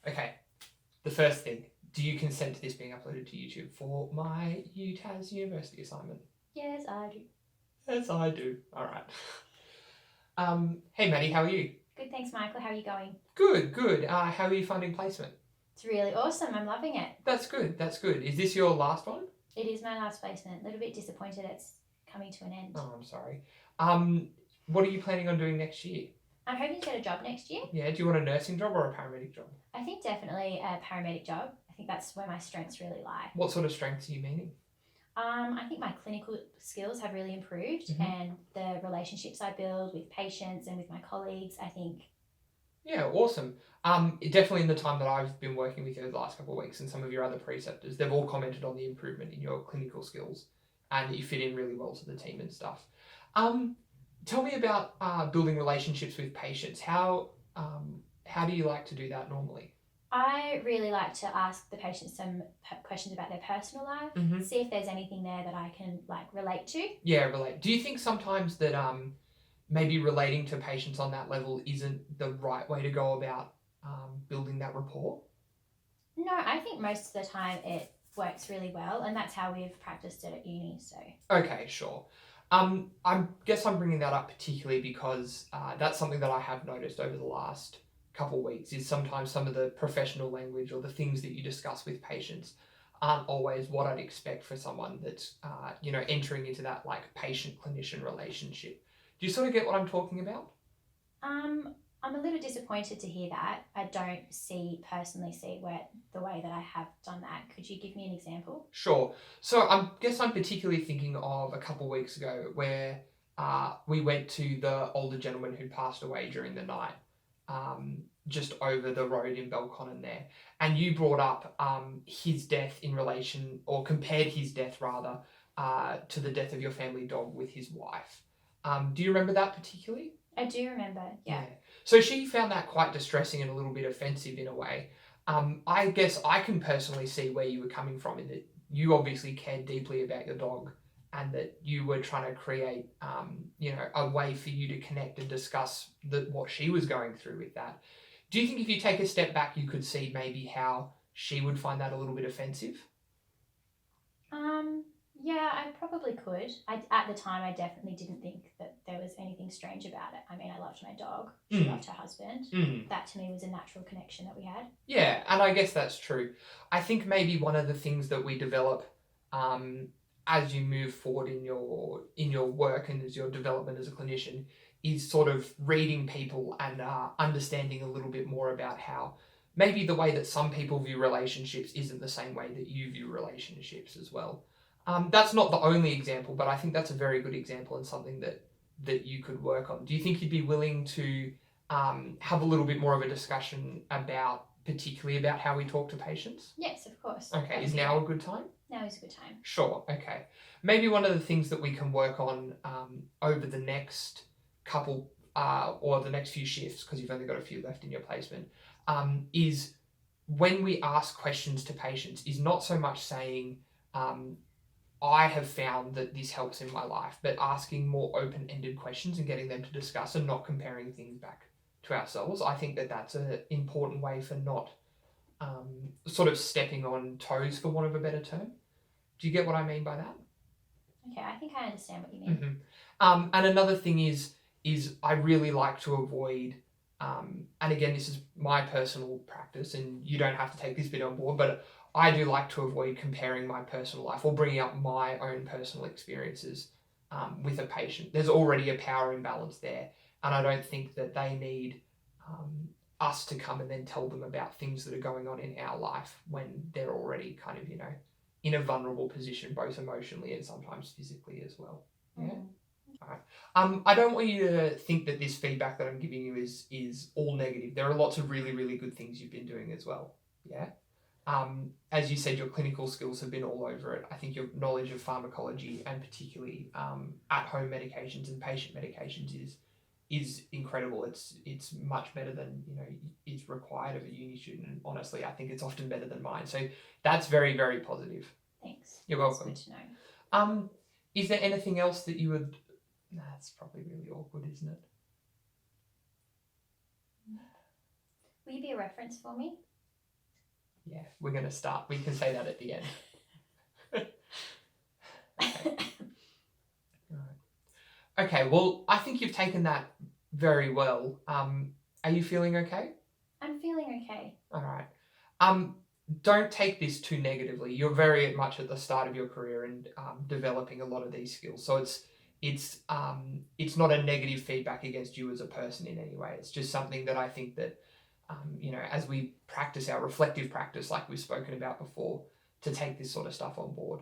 Okay, the first thing, do you consent to this being uploaded to YouTube for my UTAS university assignment? Yes, I do. Yes, I do. All right. Hey, Maddie, how are you? Good, thanks, Michael. How are you going? Good. How are you finding placement? It's really awesome. I'm loving it. That's good. Is this your last one? It is my last placement. A little bit disappointed it's coming to an end. Oh, I'm sorry. What are you planning on doing next year? I'm hoping to get a job next year. Yeah, do you want a nursing job or a paramedic job? I think definitely a paramedic job. I think that's where my strengths really lie. What sort of strengths are you meaning? I think my clinical skills have really improved, and the relationships I build with patients and with my colleagues, I think. Yeah, awesome. Definitely in the time that I've been working with you the last couple of weeks and some of your other preceptors, they've all commented on the improvement in your clinical skills and that you fit in really well to the team and stuff. Tell me about building relationships with patients. How do you like to do that normally? I really like to ask the patients some questions about their personal life, see if there's anything there that I can relate to. Yeah, relate. Do you think sometimes that maybe relating to patients on that level isn't the right way to go about building that rapport? No, I think most of the time it works really well, and that's how we've practiced it at uni. So. Okay, sure. I guess I'm bringing that up particularly because that's something that I have noticed over the last couple of weeks is sometimes some of the professional language or the things that you discuss with patients aren't always what I'd expect for someone that's entering into that patient-clinician relationship. Do you sort of get what I'm talking about? I'm a little disappointed to hear that. I don't personally see the way that I have done that. Could you give me an example? Sure. So I guess I'm particularly thinking of a couple of weeks ago where we went to the older gentleman who passed away during the night, just over the road in Belconnen there. And you brought up his death in relation, or compared his death rather, to the death of your family dog with his wife. Do you remember that particularly? I do remember, yeah. So she found that quite distressing and a little bit offensive in a way. I guess I can personally see where you were coming from in that you obviously cared deeply about your dog and that you were trying to create, a way for you to connect and discuss what she was going through with that. Do you think if you take a step back, you could see maybe how she would find that a little bit offensive? Yeah, I probably could. At the time, I definitely didn't think that there was anything strange about it. I mean, I loved my dog. She loved her husband. That to me was a natural connection that we had. Yeah, and I guess that's true. I think maybe one of the things that we develop as you move forward in your work and as your development as a clinician is sort of reading people and understanding a little bit more about how maybe the way that some people view relationships isn't the same way that you view relationships as well. That's not the only example, but I think that's a very good example and something that you could work on. Do you think you'd be willing to have a little bit more of a discussion particularly about how we talk to patients? Yes, of course. Okay, is now a good time? Now is a good time. Sure, okay. Maybe one of the things that we can work on over the next couple or the next few shifts, because you've only got a few left in your placement, is when we ask questions to patients is not so much saying, I have found that this helps in my life, but asking more open-ended questions and getting them to discuss and not comparing things back to ourselves. I think that that's an important way for not sort of stepping on toes, for want of a better term. Do you get what I mean by that? Okay, I think I understand what you mean. And another thing is I really like to avoid, and again, this is my personal practice, and you don't have to take this bit on board, but I do like to avoid comparing my personal life or bringing up my own personal experiences with a patient. There's already a power imbalance there, and I don't think that they need us to come and then tell them about things that are going on in our life when they're already kind of, in a vulnerable position, both emotionally and sometimes physically as well. Yeah. All right. I don't want you to think that this feedback that I'm giving you is all negative. There are lots of really, really good things you've been doing as well. Yeah. As you said, your clinical skills have been all over it. I think your knowledge of pharmacology and particularly at-home medications and patient medications is incredible. It's much better than is required of a uni student, and honestly, I think it's often better than mine. So that's very, very positive. Thanks. You're welcome. That's good to know. Is there anything else that you would? That's probably really awkward, isn't it? Will you be a reference for me? Yeah, we're going to start. We can say that at the end. Okay. Right. Okay, well, I think you've taken that very well. Are you feeling okay? I'm feeling okay. All right. Don't take this too negatively. You're very much at the start of your career and developing a lot of these skills. So it's not a negative feedback against you as a person in any way. It's just something that I think that as we practice our reflective practice, like we've spoken about before, to take this sort of stuff on board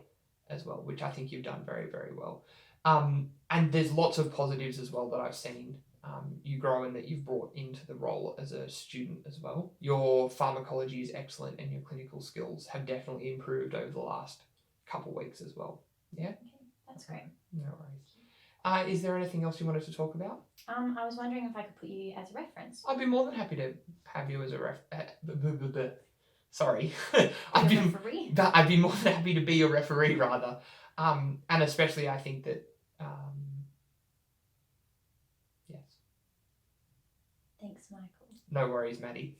as well, which I think you've done very, very well. And there's lots of positives as well that I've seen you grow and that you've brought into the role as a student as well. Your pharmacology is excellent and your clinical skills have definitely improved over the last couple of weeks as well. Yeah? Okay, that's great. No worries. Is there anything else you wanted to talk about? I was wondering if I could put you as a reference. I'd be more than happy to have you as a Sorry. I'd be more than happy to be your referee, rather. And especially I think that yes. Thanks, Michael. No worries, Maddie.